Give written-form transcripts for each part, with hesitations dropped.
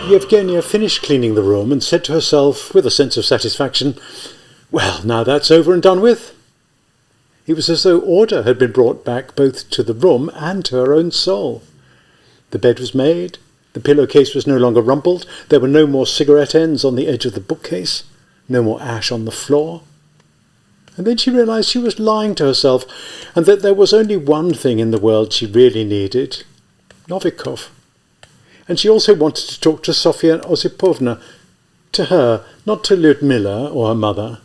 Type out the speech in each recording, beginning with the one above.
Yevgenia finished cleaning the room and said to herself with a sense of satisfaction, "Well, now that's over and done with." It was as though order had been brought back both to the room and to her own soul. The bed was made, the pillowcase was no longer rumpled, there were no more cigarette ends on the edge of the bookcase, no more ash on the floor. And then she realised she was lying to herself, and that there was only one thing in the world she really needed, Novikov. And she also wanted to talk to Sofya Osipovna, to her, not to Lyudmila or her mother.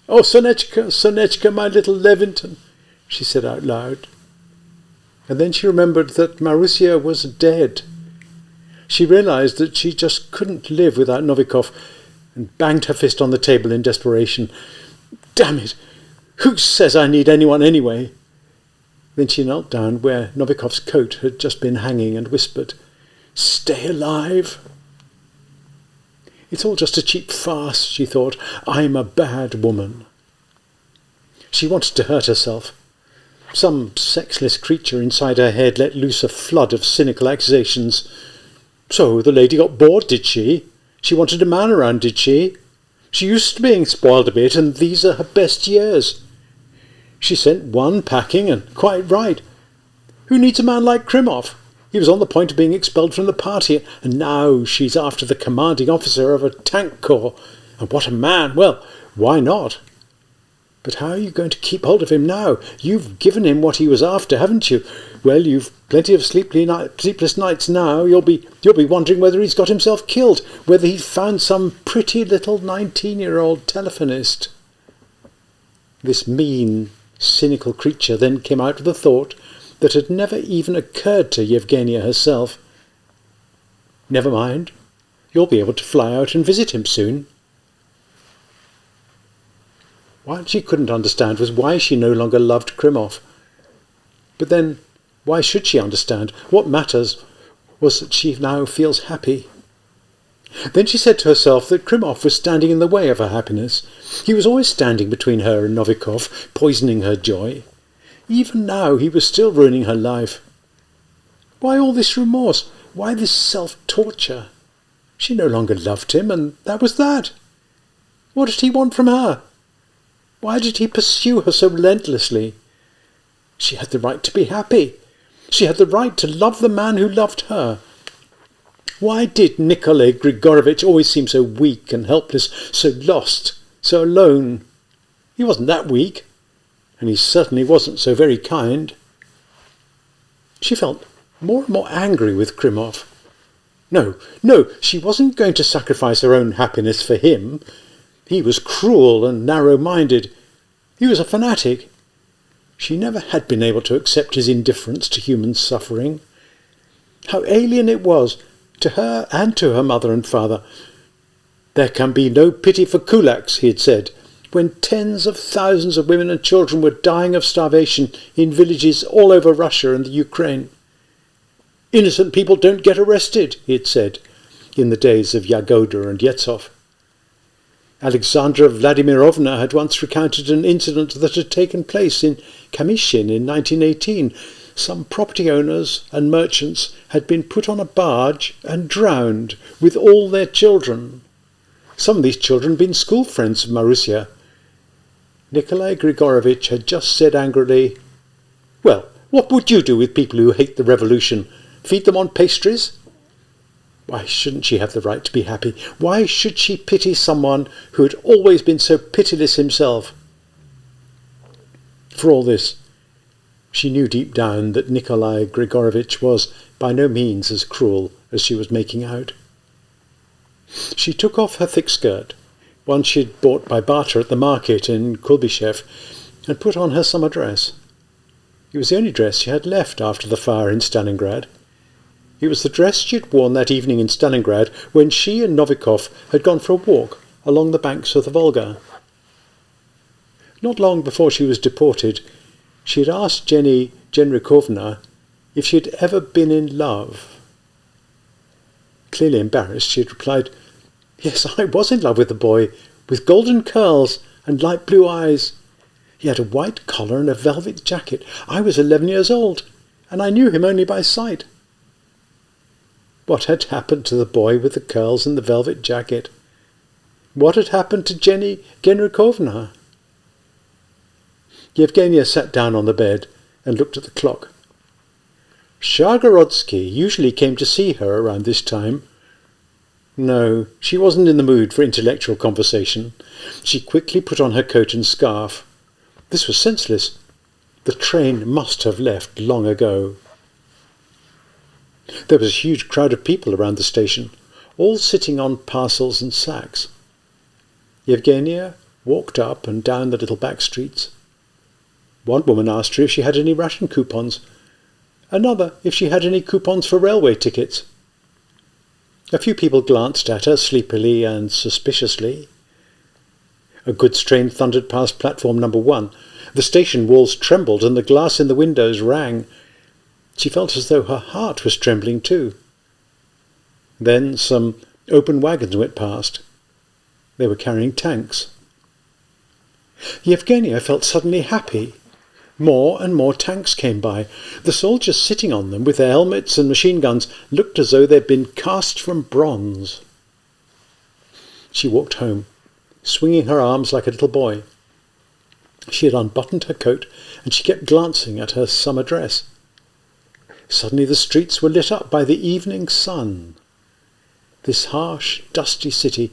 "Oh, Sonechka, Sonechka, my little Levington," she said out loud. And then she remembered that Marussia was dead. She realised that she just couldn't live without Novikov, and banged her fist on the table in desperation. "Damn it! Who says I need anyone anyway?" Then she knelt down where Novikov's coat had just been hanging and whispered, "Stay alive." "It's all just a cheap farce," she thought. "I'm a bad woman." She wanted to hurt herself. Some sexless creature inside her head let loose a flood of cynical accusations. So the lady got bored, did she? She wanted a man around, did she? She used to being spoiled a bit, and these are her best years. She sent one packing, and quite right. Who needs a man like Krimov? He was on the point of being expelled from the party, and now she's after the commanding officer of a tank corps. And what a man! Well, why not? But how are you going to keep hold of him now? You've given him what he was after, haven't you? Well, you've plenty of sleepless nights now. You'll be wondering whether he's got himself killed, whether he's found some pretty little 19-year-old telephonist. This mean, cynical creature then came out with a thought that had never even occurred to Yevgenia herself. "Never mind. You'll be able to fly out and visit him soon." What she couldn't understand was why she no longer loved Krimov. But then, why should she understand? What matters was that she now feels happy. Then she said to herself that Krimov was standing in the way of her happiness. He was always standing between her and Novikov, poisoning her joy. Even now he was still ruining her life. Why all this remorse? Why this self-torture? She no longer loved him, and that was that. What did he want from her? Why did he pursue her so relentlessly? She had the right to be happy. She had the right to love the man who loved her. Why did Nikolai Grigorovich always seem so weak and helpless, so lost, so alone? He wasn't that weak, and he certainly wasn't so very kind. She felt more and more angry with Krimov. No, she wasn't going to sacrifice her own happiness for him. He was cruel and narrow-minded. He was a fanatic. She never had been able to accept his indifference to human suffering. How alien it was, to her and to her mother and father. There can be no pity for kulaks, he had said, when tens of thousands of women and children were dying of starvation in villages all over Russia and the Ukraine. Innocent people don't get arrested, he had said, in the days of Yagoda and Yetsov. Alexandra Vladimirovna had once recounted an incident that had taken place in Kamishin in 1918. Some property owners and merchants had been put on a barge and drowned with all their children. Some of these children had been school friends of Marussia. Nikolai Grigorovich had just said angrily, "Well, what would you do with people who hate the revolution? Feed them on pastries?" Why shouldn't she have the right to be happy? Why should she pity someone who had always been so pitiless himself? For all this, she knew deep down that Nikolai Grigorovich was by no means as cruel as she was making out. She took off her thick skirt, one she had bought by barter at the market in Kulbyshev, and put on her summer dress. It was the only dress she had left after the fire in Stalingrad. It was the dress she had worn that evening in Stalingrad when she and Novikov had gone for a walk along the banks of the Volga. Not long before she was deported, she had asked Jenny Genrikovna if she had ever been in love. Clearly embarrassed, she had replied, "Yes, I was in love with a boy, with golden curls and light blue eyes. He had a white collar and a velvet jacket. I was 11 years old, and I knew him only by sight." What had happened to the boy with the curls and the velvet jacket? What had happened to Jenny Genrikovna? Yevgenia sat down on the bed and looked at the clock. Shargorodsky usually came to see her around this time. No, she wasn't in the mood for intellectual conversation. She quickly put on her coat and scarf. This was senseless. The train must have left long ago. There was a huge crowd of people around the station, all sitting on parcels and sacks. Yevgenia walked up and down the little back streets. One woman asked her if she had any ration coupons, another if she had any coupons for railway tickets. A few people glanced at her sleepily and suspiciously. A goods train thundered past platform number 1. The station walls trembled and the glass in the windows rang. She felt as though her heart was trembling too. Then some open wagons went past. They were carrying tanks. Yevgenia felt suddenly happy. More and more tanks came by. The soldiers sitting on them with their helmets and machine guns looked as though they'd been cast from bronze. She walked home, swinging her arms like a little boy. She had unbuttoned her coat and she kept glancing at her summer dress. Suddenly the streets were lit up by the evening sun. This harsh, dusty city,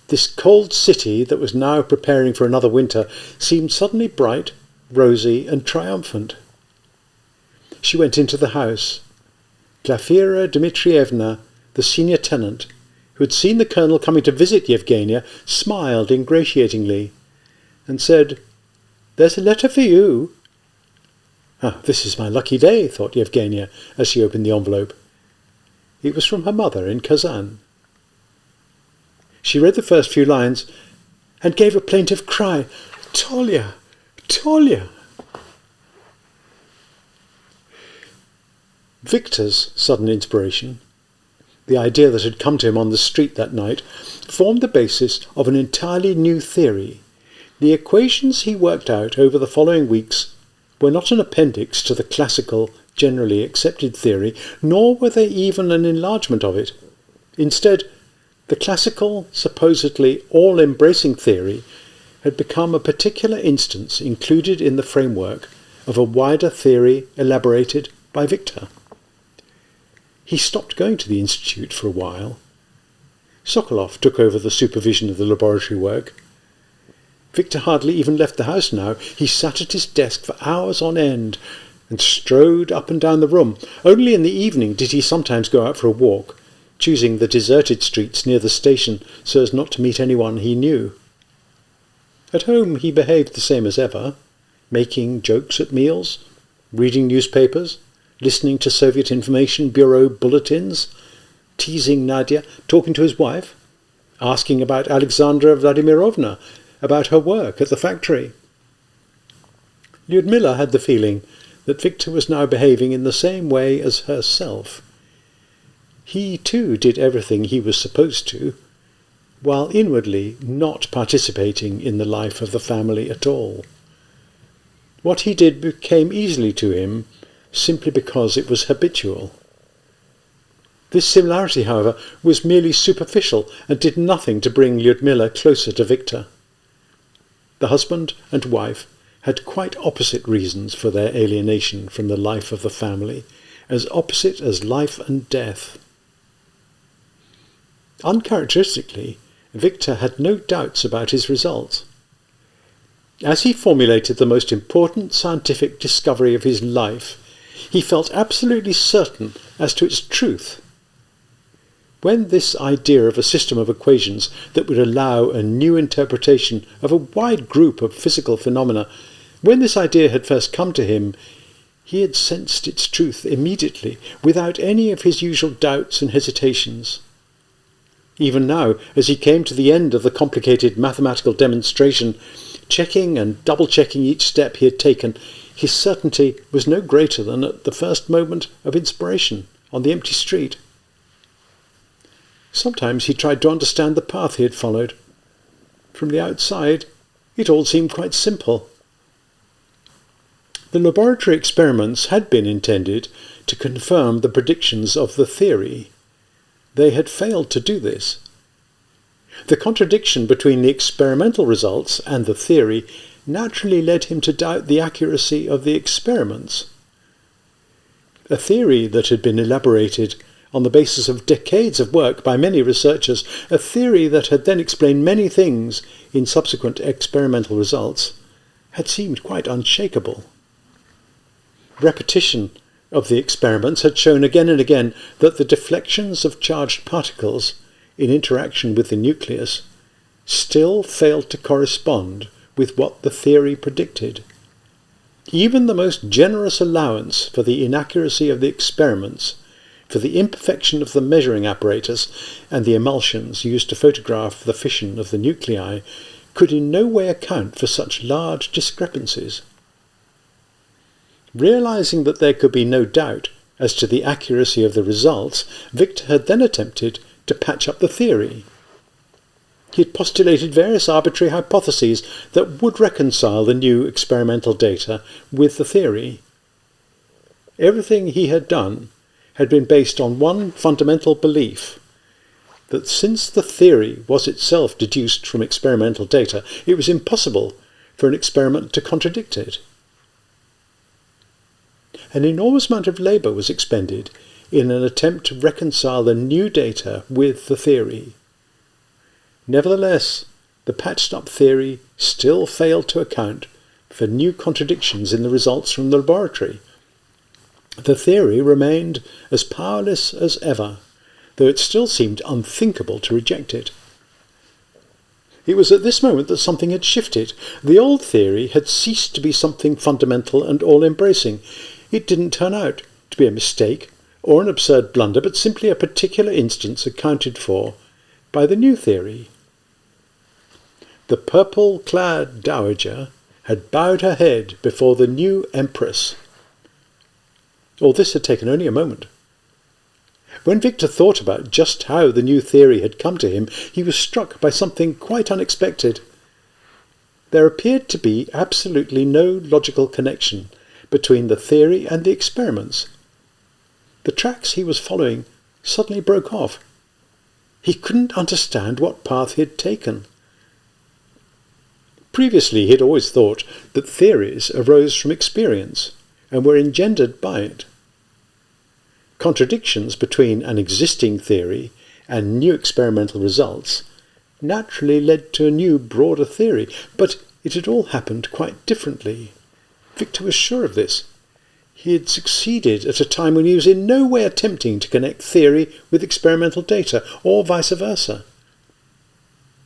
this cold city that was now preparing for another winter, seemed suddenly bright, rosy and triumphant. She went into the house. Glafira Dmitrievna, the senior tenant, who had seen the colonel coming to visit Yevgenia, smiled ingratiatingly and said, "There's a letter for you." This is my lucky day, thought Yevgenia as she opened the envelope. It was from her mother in Kazan. She read the first few lines and gave a plaintive cry. "Tolya! Tolya!" Victor's sudden inspiration, the idea that had come to him on the street that night, formed the basis of an entirely new theory. The equations he worked out over the following weeks were not an appendix to the classical, generally accepted theory, nor were they even an enlargement of it. Instead, the classical, supposedly all-embracing theory had become a particular instance included in the framework of a wider theory elaborated by Victor. He stopped going to the institute for a while. Sokolov took over the supervision of the laboratory work. Victor hardly even left the house now. He sat at his desk for hours on end and strode up and down the room. Only in the evening did he sometimes go out for a walk, choosing the deserted streets near the station so as not to meet anyone he knew. At home he behaved the same as ever, making jokes at meals, reading newspapers, listening to Soviet Information Bureau bulletins, teasing Nadia, talking to his wife, asking about Alexandra Vladimirovna, about her work at the factory. Lyudmila had the feeling that Victor was now behaving in the same way as herself. He too did everything he was supposed to, while inwardly not participating in the life of the family at all. What he did came easily to him simply because it was habitual. This similarity, however, was merely superficial and did nothing to bring Lyudmila closer to Victor. The husband and wife had quite opposite reasons for their alienation from the life of the family, as opposite as life and death. Uncharacteristically, Victor had no doubts about his results. As he formulated the most important scientific discovery of his life, he felt absolutely certain as to its truth. When this idea of a system of equations that would allow a new interpretation of a wide group of physical phenomena, when this idea had first come to him, he had sensed its truth immediately, without any of his usual doubts and hesitations. Even now, as he came to the end of the complicated mathematical demonstration, checking and double-checking each step he had taken, his certainty was no greater than at the first moment of inspiration on the empty street. Sometimes he tried to understand the path he had followed. From the outside, it all seemed quite simple. The laboratory experiments had been intended to confirm the predictions of the theory. they had failed to do this. The contradiction between the experimental results and the theory naturally led him to doubt the accuracy of the experiments. A theory that had been elaborated on the basis of decades of work by many researchers, a theory that had then explained many things in subsequent experimental results, had seemed quite unshakable. Repetition of the experiments had shown again and again that the deflections of charged particles in interaction with the nucleus still failed to correspond with what the theory predicted. Even the most generous allowance for the inaccuracy of the experiments, for the imperfection of the measuring apparatus and the emulsions used to photograph the fission of the nuclei, could in no way account for such large discrepancies. Realizing that there could be no doubt as to the accuracy of the results, Victor had then attempted to patch up the theory. He had postulated various arbitrary hypotheses that would reconcile the new experimental data with the theory. Everything he had done had been based on one fundamental belief, that since the theory was itself deduced from experimental data, it was impossible for an experiment to contradict it. An enormous amount of labour was expended in an attempt to reconcile the new data with the theory. Nevertheless, the patched-up theory still failed to account for new contradictions in the results from the laboratory. The theory remained as powerless as ever, though it still seemed unthinkable to reject it. It was at this moment that something had shifted. The old theory had ceased to be something fundamental and all-embracing. It didn't turn out to be a mistake or an absurd blunder, but simply a particular instance accounted for by the new theory. The purple-clad dowager had bowed her head before the new empress. All this had taken only a moment. When Victor thought about just how the new theory had come to him, he was struck by something quite unexpected. There appeared to be absolutely no logical connection between the theory and the experiments. The tracks he was following suddenly broke off. He couldn't understand what path he had taken. Previously he had always thought that theories arose from experience and were engendered by it. Contradictions between an existing theory and new experimental results naturally led to a new, broader theory, but it had all happened quite differently. Victor was sure of this. He had succeeded at a time when he was in no way attempting to connect theory with experimental data, or vice versa.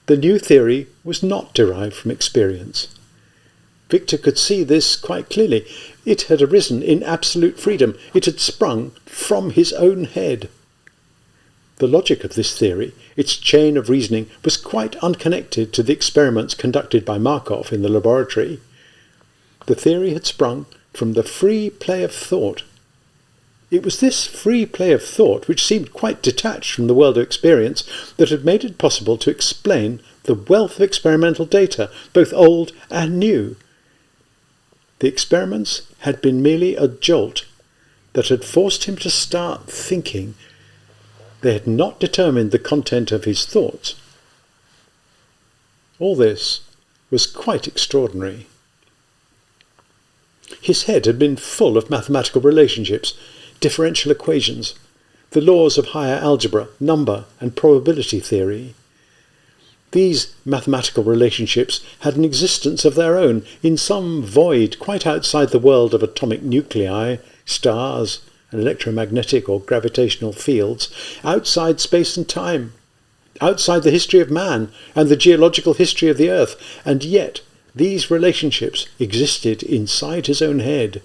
The new theory was not derived from experience. Victor could see this quite clearly. It had arisen in absolute freedom. It had sprung from his own head. The logic of this theory, its chain of reasoning, was quite unconnected to the experiments conducted by Markov in the laboratory. The theory had sprung from the free play of thought. It was this free play of thought, which seemed quite detached from the world of experience, that had made it possible to explain the wealth of experimental data, both old and new. The experiments had been merely a jolt that had forced him to start thinking. They had not determined the content of his thoughts. All this was quite extraordinary. His head had been full of mathematical relationships, differential equations, the laws of higher algebra, number and probability theory. These mathematical relationships had an existence of their own in some void quite outside the world of atomic nuclei, stars, and electromagnetic or gravitational fields, outside space and time, outside the history of man and the geological history of the earth, and yet these relationships existed inside his own head.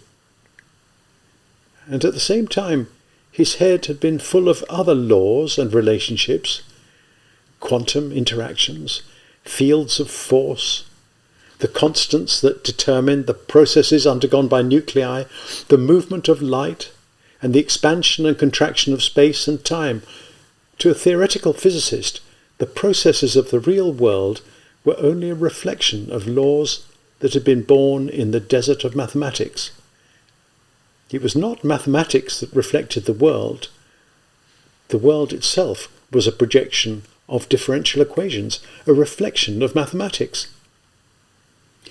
And at the same time, his head had been full of other laws and relationships, quantum interactions, fields of force, the constants that determine the processes undergone by nuclei, the movement of light, and the expansion and contraction of space and time. To a theoretical physicist, the processes of the real world were only a reflection of laws that had been born in the desert of mathematics. It was not mathematics that reflected the world, The world itself was a projection of differential equations, a reflection of mathematics.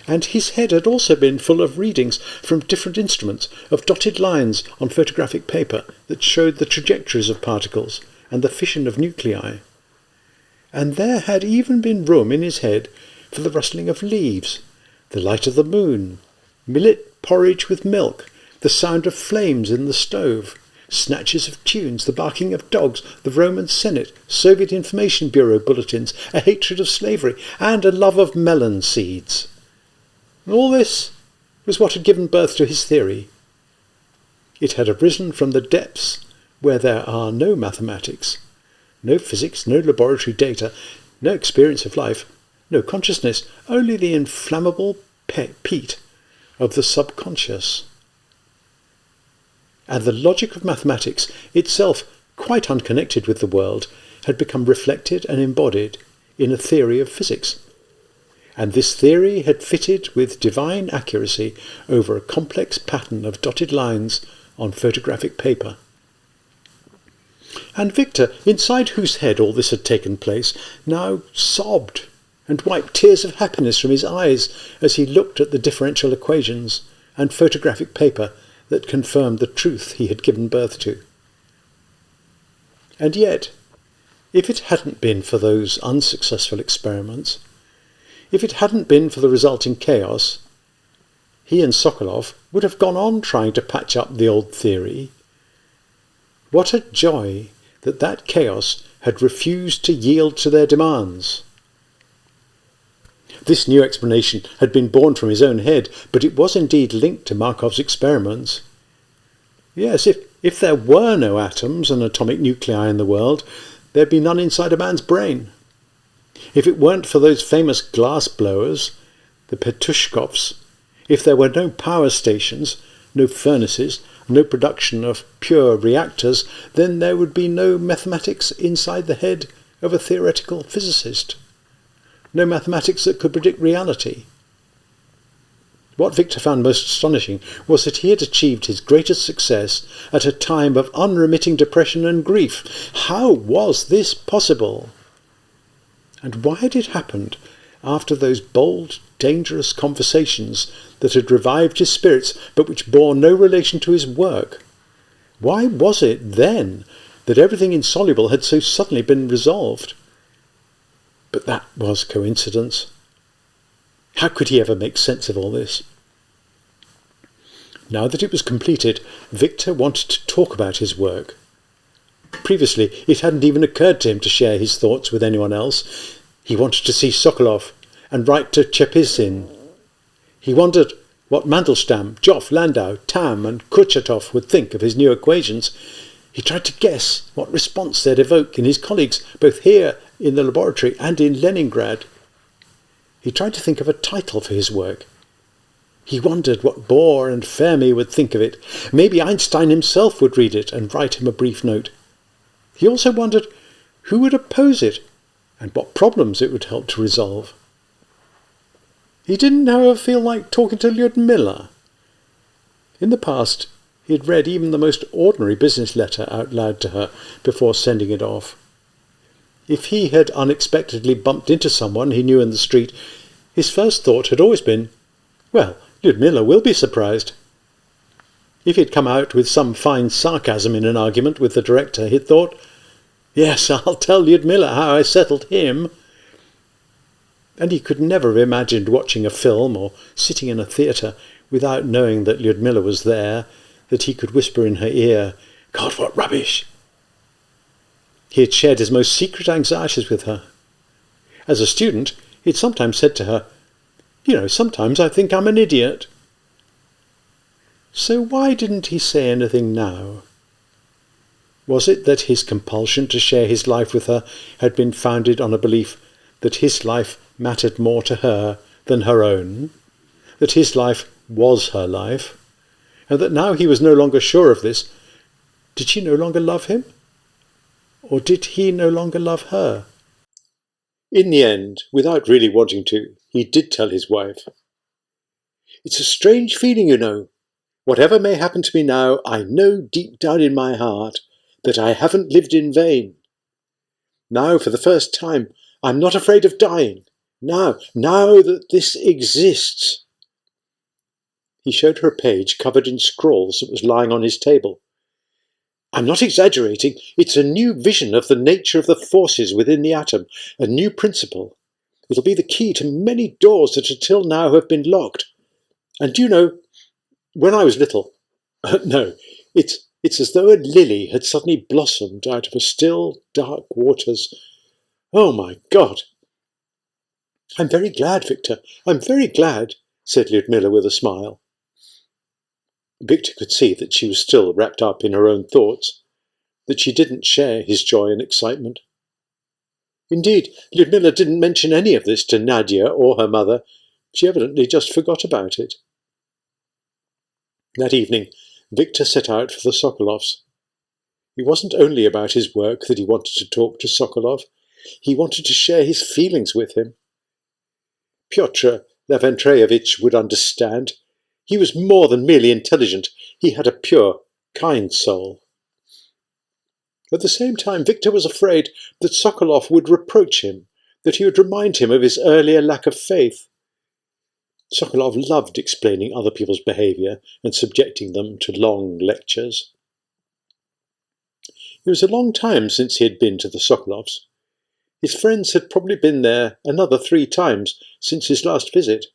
And his head had also been full of readings from different instruments, of dotted lines on photographic paper that showed the trajectories of particles and the fission of nuclei. And there had even been room in his head for the rustling of leaves, the light of the moon, millet porridge with milk, the sound of flames in the stove, snatches of tunes, the barking of dogs, the Roman Senate, Soviet Information Bureau bulletins, a hatred of slavery, and a love of melon seeds. All this was what had given birth to his theory. It had arisen from the depths where there are no mathematics, no physics, no laboratory data, no experience of life, no consciousness, only the inflammable peat of the subconscious. And the logic of mathematics, itself quite unconnected with the world, had become reflected and embodied in a theory of physics. And this theory had fitted with divine accuracy over a complex pattern of dotted lines on photographic paper. And Victor, inside whose head all this had taken place, now sobbed and wiped tears of happiness from his eyes as he looked at the differential equations and photographic paper that confirmed the truth he had given birth to. And yet, if it hadn't been for those unsuccessful experiments, if it hadn't been for the resulting chaos, he and Sokolov would have gone on trying to patch up the old theory. What a joy that chaos had refused to yield to their demands. This new explanation had been born from his own head, but it was indeed linked to Markov's experiments. Yes, if there were no atoms and atomic nuclei in the world, there'd be none inside a man's brain. If it weren't for those famous glass blowers, the Petushkovs, if there were no power stations, no furnaces, no production of pure reactors, then there would be no mathematics inside the head of a theoretical physicist. No mathematics that could predict reality. What Victor found most astonishing was that he had achieved his greatest success at a time of unremitting depression and grief. How was this possible? And why had it happened after those bold, dangerous conversations that had revived his spirits, but which bore no relation to his work? Why was it, then, that everything insoluble had so suddenly been resolved? But that was coincidence. How could he ever make sense of all this? Now that it was completed, Victor wanted to talk about his work. Previously, it hadn't even occurred to him to share his thoughts with anyone else. He wanted to see Sokolov and write to Chepizin. He wondered what Mandelstam, Joff, Landau, Tamm and Kurchatov would think of his new equations. He tried to guess what response they'd evoke in his colleagues, both here in the laboratory and in Leningrad. He tried to think of a title for his work. He wondered what Bohr and Fermi would think of it. Maybe Einstein himself would read it and write him a brief note. He also wondered who would oppose it and what problems it would help to resolve. He didn't, however, feel like talking to Lyudmila. In the past, he had read even the most ordinary business letter out loud to her before sending it off. If he had unexpectedly bumped into someone he knew in the street, his first thought had always been, well, Lyudmila will be surprised. If he'd come out with some fine sarcasm in an argument with the director, he'd thought, yes, I'll tell Lyudmila how I settled him. And he could never have imagined watching a film or sitting in a theatre without knowing that Lyudmila was there, that he could whisper in her ear, God, what rubbish! He had shared his most secret anxieties with her. As a student, he had sometimes said to her, sometimes I think I'm an idiot. So why didn't he say anything now? Was it that his compulsion to share his life with her had been founded on a belief that his life mattered more to her than her own, that his life was her life, and that now he was no longer sure of this? Did she no longer love him? Or did he no longer love her? In the end, without really wanting to, he did tell his wife. It's a strange feeling, Whatever may happen to me now, I know deep down in my heart that I haven't lived in vain. Now, for the first time, I'm not afraid of dying. Now that this exists." He showed her a page covered in scrawls that was lying on his table. "I'm not exaggerating. It's a new vision of the nature of the forces within the atom, a new principle. It'll be the key to many doors that until now have been locked. And do you know, when I was little, no, it's as though a lily had suddenly blossomed out of a still, dark waters. Oh, my God!" "I'm very glad, Victor. I'm very glad," said Lyudmila with a smile. Victor could see that she was still wrapped up in her own thoughts, that she didn't share his joy and excitement. Indeed, Lyudmila didn't mention any of this to Nadia or her mother. She evidently just forgot about it. That evening, Victor set out for the Sokolovs. It wasn't only about his work that he wanted to talk to Sokolov. He wanted to share his feelings with him. Pyotr Laventeyevich would understand. He was more than merely intelligent. He had a pure, kind soul. At the same time, Victor was afraid that Sokolov would reproach him, that he would remind him of his earlier lack of faith. Sokolov loved explaining other people's behaviour and subjecting them to long lectures. It was a long time since he had been to the Sokolovs. His friends had probably been there another 3 times since his last visit.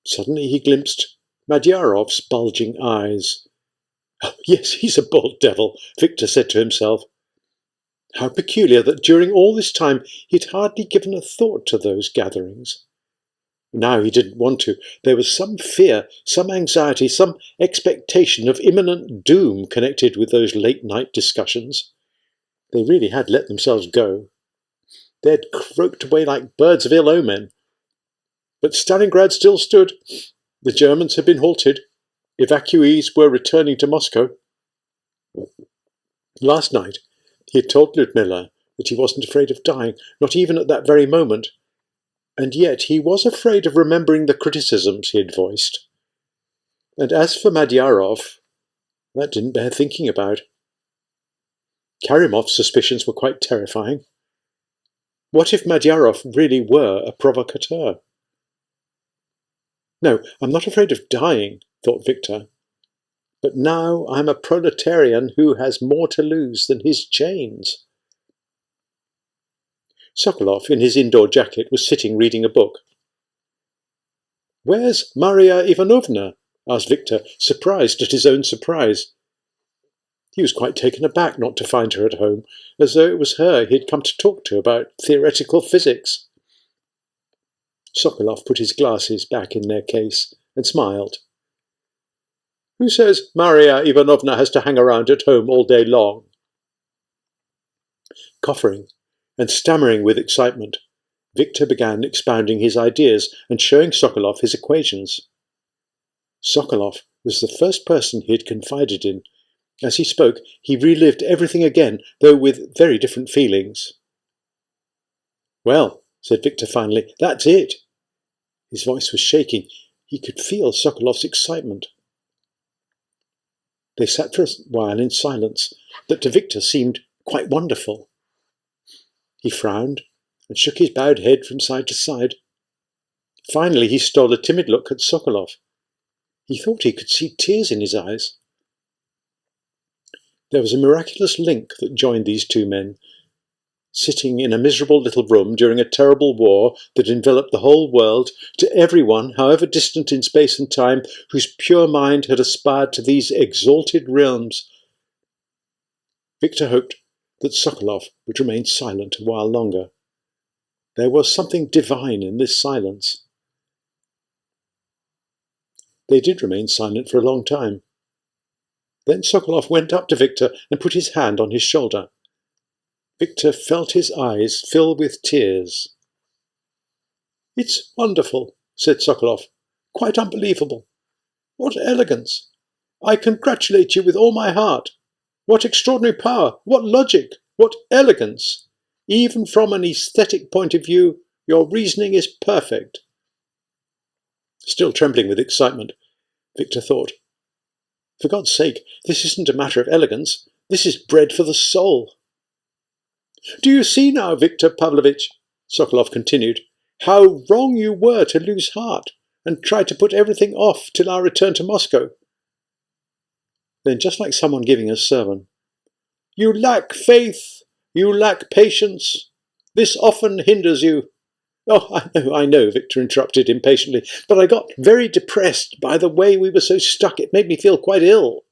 Suddenly he glimpsed Madyarov's bulging eyes. "Oh, yes, he's a bold devil," Victor said to himself. How peculiar that during all this time he'd hardly given a thought to those gatherings. Now he didn't want to. There was some fear, some anxiety, some expectation of imminent doom connected with those late-night discussions. They really had let themselves go. They had croaked away like birds of ill omen. But Stalingrad still stood. The Germans had been halted. Evacuees were returning to Moscow. Last night he had told Lyudmila that he wasn't afraid of dying, not even at that very moment. And yet he was afraid of remembering the criticisms he had voiced. And as for Madyarov, that didn't bear thinking about. Karimov's suspicions were quite terrifying. What if Madyarov really were a provocateur? "No, I'm not afraid of dying," thought Victor. "But now I'm a proletarian who has more to lose than his chains." Sokolov, in his indoor jacket, was sitting reading a book. "Where's Maria Ivanovna?" asked Victor, surprised at his own surprise. He was quite taken aback not to find her at home, as though it was her he had come to talk to about theoretical physics. Sokolov put his glasses back in their case and smiled. "Who says Maria Ivanovna has to hang around at home all day long?" Coughing and stammering with excitement, Victor began expounding his ideas and showing Sokolov his equations. Sokolov was the first person he had confided in. As he spoke, he relived everything again, though with very different feelings. "Well," said Victor finally, "that's it." His voice was shaking. He could feel Sokolov's excitement. They sat for a while in silence that to Victor seemed quite wonderful. He frowned and shook his bowed head from side to side. Finally he stole a timid look at Sokolov. He thought he could see tears in his eyes. There was a miraculous link that joined these 2 men, sitting in a miserable little room during a terrible war that enveloped the whole world, to everyone, however distant in space and time, whose pure mind had aspired to these exalted realms. Victor hoped that Sokolov would remain silent a while longer. There was something divine in this silence. They did remain silent for a long time. Then Sokolov went up to Victor and put his hand on his shoulder. Victor felt his eyes fill with tears. "It's wonderful," said Sokolov. "Quite unbelievable. What elegance! I congratulate you with all my heart. What extraordinary power! What logic! What elegance! Even from an aesthetic point of view, your reasoning is perfect." Still trembling with excitement, Victor thought, "For God's sake, this isn't a matter of elegance. This is bread for the soul. Do you see now, Viktor Pavlovitch, Sokolov continued, how wrong you were to lose heart and try to put everything off till our return to Moscow? Then, just like someone giving a sermon, you lack faith, you lack patience. This often hinders you. Oh, I know, Viktor interrupted impatiently, but I got very depressed by the way we were so stuck. It made me feel quite ill.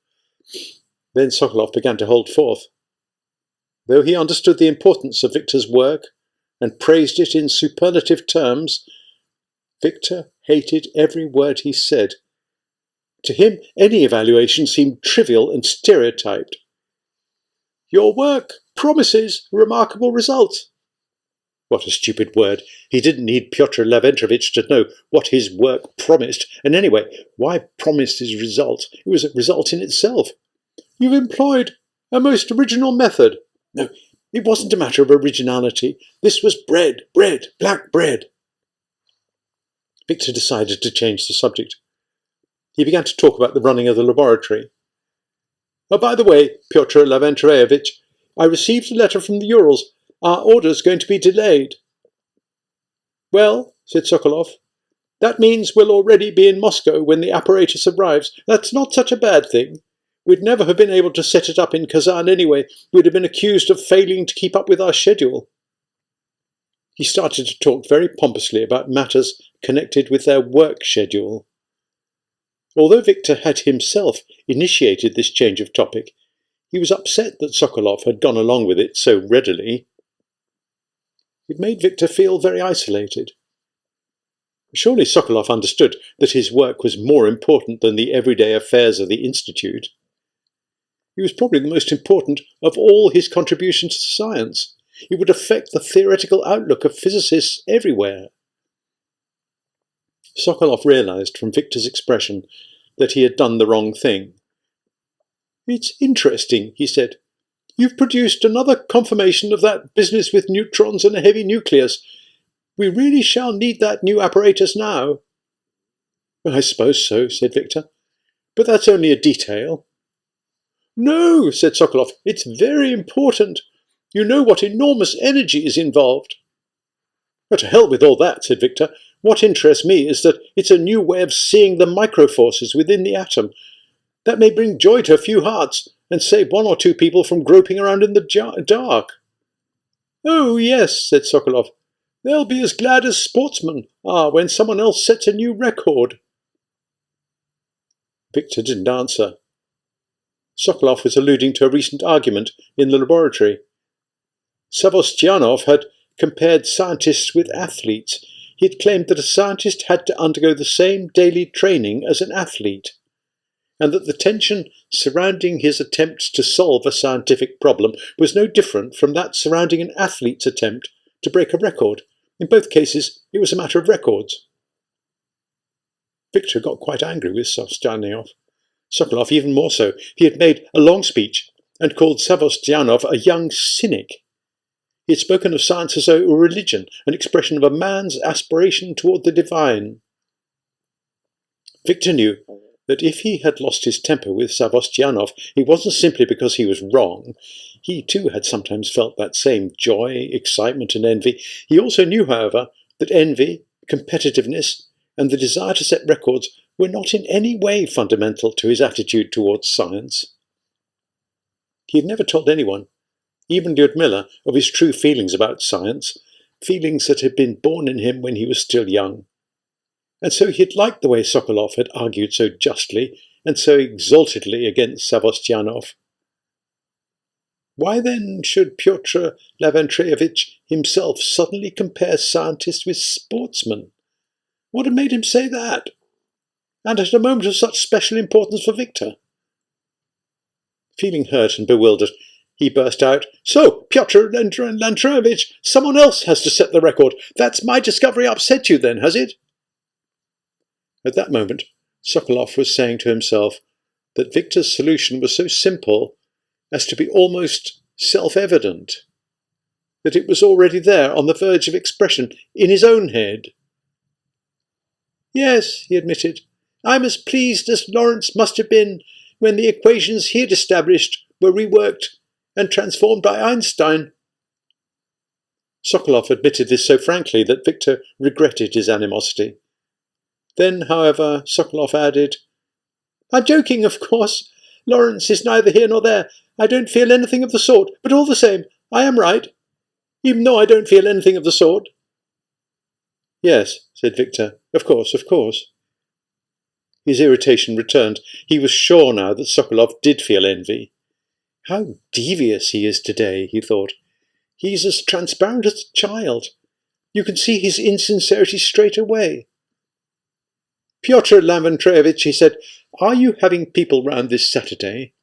Then Sokolov began to hold forth. Though he understood the importance of Viktor's work and praised it in superlative terms, Viktor hated every word he said. To him, any evaluation seemed trivial and stereotyped. Your work promises remarkable results. What a stupid word. He didn't need Pyotr Leventrovitch to know what his work promised. And anyway, why promise his result? It was a result in itself. You've employed a most original method. No, it wasn't a matter of originality. This was bread, black bread. Viktor decided to change the subject. He began to talk about the running of the laboratory. Oh, by the way, Pyotr Leventrovitch, I received a letter from the Urals. Our order's going to be delayed. Well, said Sokolov, that means we'll already be in Moscow when the apparatus arrives. That's not such a bad thing. We'd never have been able to set it up in Kazan anyway. We'd have been accused of failing to keep up with our schedule. He started to talk very pompously about matters connected with their work schedule. Although Viktor had himself initiated this change of topic, he was upset that Sokolov had gone along with it so readily. It made Viktor feel very isolated. Surely Sokolov understood that his work was more important than the everyday affairs of the Institute. It was probably the most important of all his contributions to science. It would affect the theoretical outlook of physicists everywhere. Sokolov realized from Viktor's expression that he had done the wrong thing. It's interesting, he said. You've produced another confirmation of that business with neutrons and a heavy nucleus. We really shall need that new apparatus now. I suppose so, said Viktor. But that's only a detail. No, said Sokolov, it's very important. You know what enormous energy is involved. But to hell with all that, said Viktor. What interests me is that it's a new way of seeing the microforces within the atom. That may bring joy to a few hearts and save one or two people from groping around in the dark. Oh, yes, said Sokolov. They'll be as glad as sportsmen are when someone else sets a new record. Viktor didn't answer. Sokolov was alluding to a recent argument in the laboratory. Savostyanov had compared scientists with athletes. He had claimed that a scientist had to undergo the same daily training as an athlete, and that the tension surrounding his attempts to solve a scientific problem was no different from that surrounding an athlete's attempt to break a record. In both cases, it was a matter of records. Viktor got quite angry with Savostyanov. Sokolov even more so. He had made a long speech and called Savostyanov a young cynic. He had spoken of science as a religion, an expression of a man's aspiration toward the divine. Viktor knew that if he had lost his temper with Savostyanov, it wasn't simply because he was wrong. He too had sometimes felt that same joy, excitement, and envy. He also knew, however, that envy, competitiveness, and the desire to set records were not in any way fundamental to his attitude towards science. He had never told anyone, even Lyudmila, of his true feelings about science, feelings that had been born in him when he was still young. And so he had liked the way Sokolov had argued so justly and so exaltedly against Savostyanov. Why then should Pyotr Leventrovitch himself suddenly compare scientists with sportsmen? What had made him say that? And at a moment of such special importance for Viktor? Feeling hurt and bewildered, he burst out, So, Pyotr Leventrovitch, someone else has to set the record. That's my discovery upset you then, has it? At that moment, Sokolov was saying to himself that Viktor's solution was so simple as to be almost self-evident, that it was already there on the verge of expression in his own head. Yes, he admitted, I'm as pleased as Lawrence must have been when the equations he had established were reworked and transformed by Einstein. Sokolov admitted this so frankly that Victor regretted his animosity. Then, however, Sokolov added, "I'm joking, of course. Lawrence is neither here nor there. I don't feel anything of the sort, but all the same, I am right, even though I don't feel anything of the sort." "Yes," said Victor. Of course, of course." His irritation returned. He was sure now that Sokolov did feel envy. How devious he is today, he thought. He's as transparent as a child. You can see his insincerity straight away. "Pyotr Laventreevich," he said, "are you having people round this Saturday?"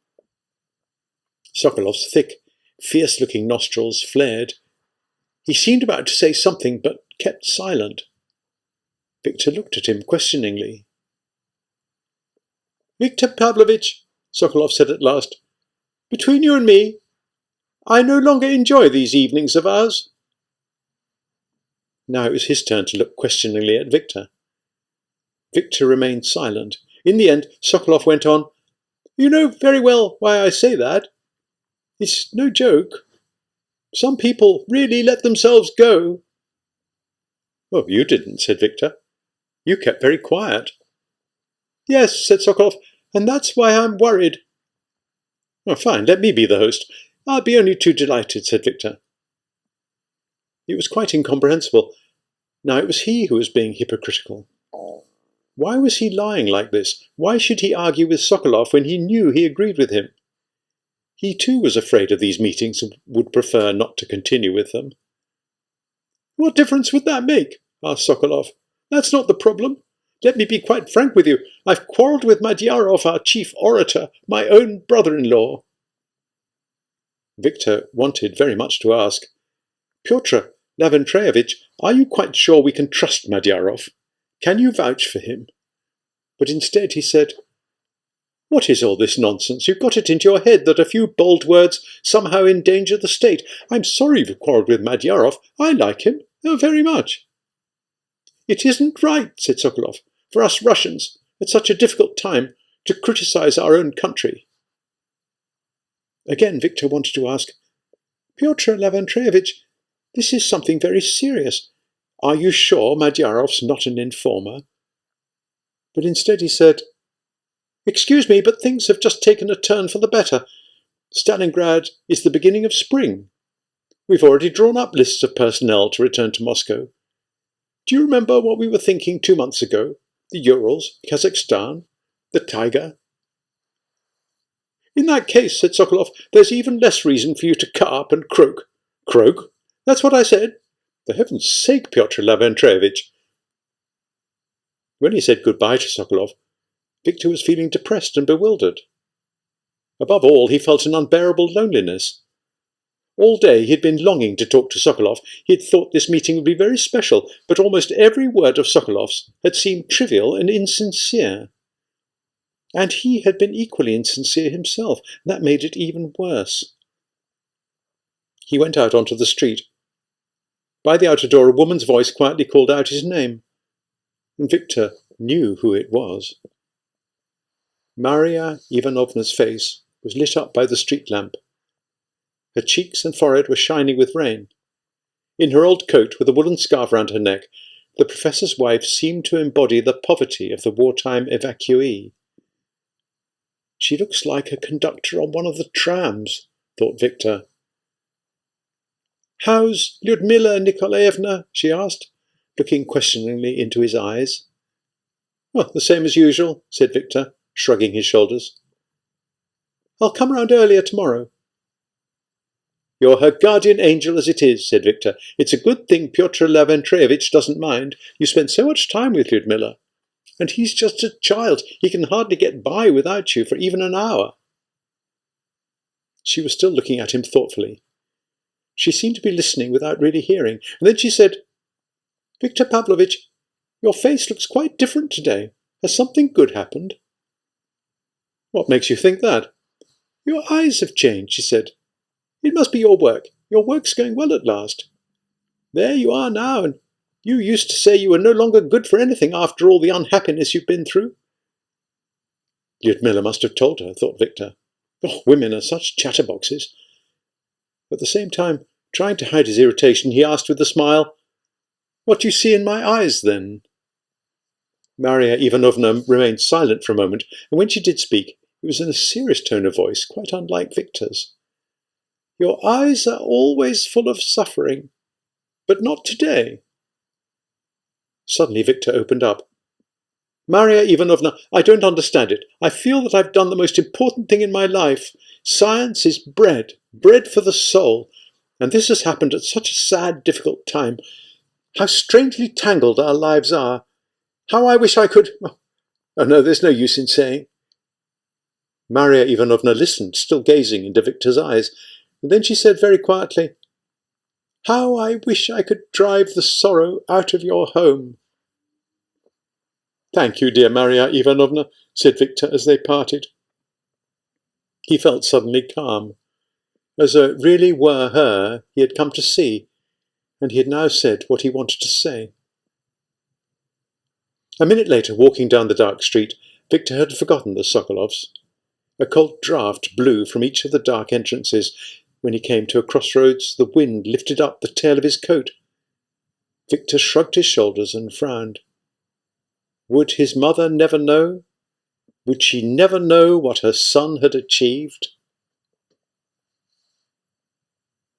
Sokolov's thick, fierce-looking nostrils flared. He seemed about to say something, but kept silent. Victor looked at him questioningly. "Viktor Pavlovich," Sokolov said at last, "between you and me, I no longer enjoy these evenings of ours." Now it was his turn to look questioningly at Victor. Victor remained silent. In the end, Sokolov went on, "You know very well why I say that. It's no joke. Some people really let themselves go." "Well, you didn't," said Victor. "You kept very quiet." "Yes," said Sokolov, "and that's why I'm worried." "Oh, fine, let me be the host. I'll be only too delighted," said Victor. It was quite incomprehensible. Now it was he who was being hypocritical. Why was he lying like this? Why should he argue with Sokolov when he knew he agreed with him? He too was afraid of these meetings and would prefer not to continue with them. "What difference would that make?" asked Sokolov. "That's not the problem. Let me be quite frank with you. I've quarrelled with Madyarov, our chief orator, my own brother-in-law." Victor wanted very much to ask, "Pyotr Laventreevich, are you quite sure we can trust Madyarov? Can you vouch for him?" But instead he said, "What is all this nonsense? You've got it into your head that a few bold words somehow endanger the state. I'm sorry you've quarrelled with Madyarov. I like him, very much." "It isn't right," said Sokolov, "for us Russians, at such a difficult time, to criticize our own country." Again Victor wanted to ask, "Pyotr Laventreevich, this is something very serious. Are you sure Madyarov's not an informer?" But instead he said, "Excuse me, but things have just taken a turn for the better. Stalingrad is the beginning of spring. We've already drawn up lists of personnel to return to Moscow. Do you remember what we were thinking 2 months ago? The Urals, Kazakhstan, the Taiga?" "In that case," said Sokolov, "there's even less reason for you to carp and croak." "Croak? That's what I said. For heaven's sake, Pyotr Laventreevich." When he said goodbye to Sokolov, Victor was feeling depressed and bewildered. Above all, he felt an unbearable loneliness. All day he had been longing to talk to Sokolov. He had thought this meeting would be very special, but almost every word of Sokolov's had seemed trivial and insincere. And he had been equally insincere himself. That made it even worse. He went out onto the street. By the outer door, a woman's voice quietly called out his name. And Victor knew who it was. Maria Ivanovna's face was lit up by the street lamp. Her cheeks and forehead were shining with rain. In her old coat, with a woolen scarf round her neck, the professor's wife seemed to embody the poverty of the wartime evacuee. "She looks like a conductor on one of the trams," thought Victor. "How's Lyudmila Nikolaevna?" she asked, looking questioningly into his eyes. "Well, the same as usual," said Victor, shrugging his shoulders. "I'll come round earlier tomorrow." "You're her guardian angel as it is," said Victor. "It's a good thing Pyotr Laventreevich doesn't mind. You spend so much time with Lyudmila. And he's just a child. He can hardly get by without you for even an hour." She was still looking at him thoughtfully. She seemed to be listening without really hearing, and then she said, "Viktor Pavlovich, your face looks quite different today. Has something good happened?" "What makes you think that?" "Your eyes have changed," she said. "It must be your work. Your work's going well at last. There you are now, and you used to say you were no longer good for anything after all the unhappiness you've been through." Lyudmila must have told her, thought Victor. Oh, women are such chatterboxes. At the same time, trying to hide his irritation, he asked with a smile, "What do you see in my eyes, then?" Maria Ivanovna remained silent for a moment, and when she did speak, it was in a serious tone of voice, quite unlike Victor's. "Your eyes are always full of suffering, but not today." Suddenly Victor opened up. "Maria Ivanovna, I don't understand it. I feel that I've done the most important thing in my life. Science is bread for the soul. And this has happened at such a sad, difficult time. How strangely tangled our lives are. How I wish I could... Oh no, there's no use in saying." Maria Ivanovna listened, still gazing into Victor's eyes, and then she said very quietly, "How I wish I could drive the sorrow out of your home." "Thank you, dear Maria Ivanovna," said Victor as they parted. He felt suddenly calm, as though it really were her he had come to see, and he had now said what he wanted to say. A minute later, walking down the dark street, Victor had forgotten the Sokolovs. A cold draught blew from each of the dark entrances. When he came to a crossroads, the wind lifted up the tail of his coat. Victor shrugged his shoulders and frowned. Would his mother never know? Would she never know what her son had achieved?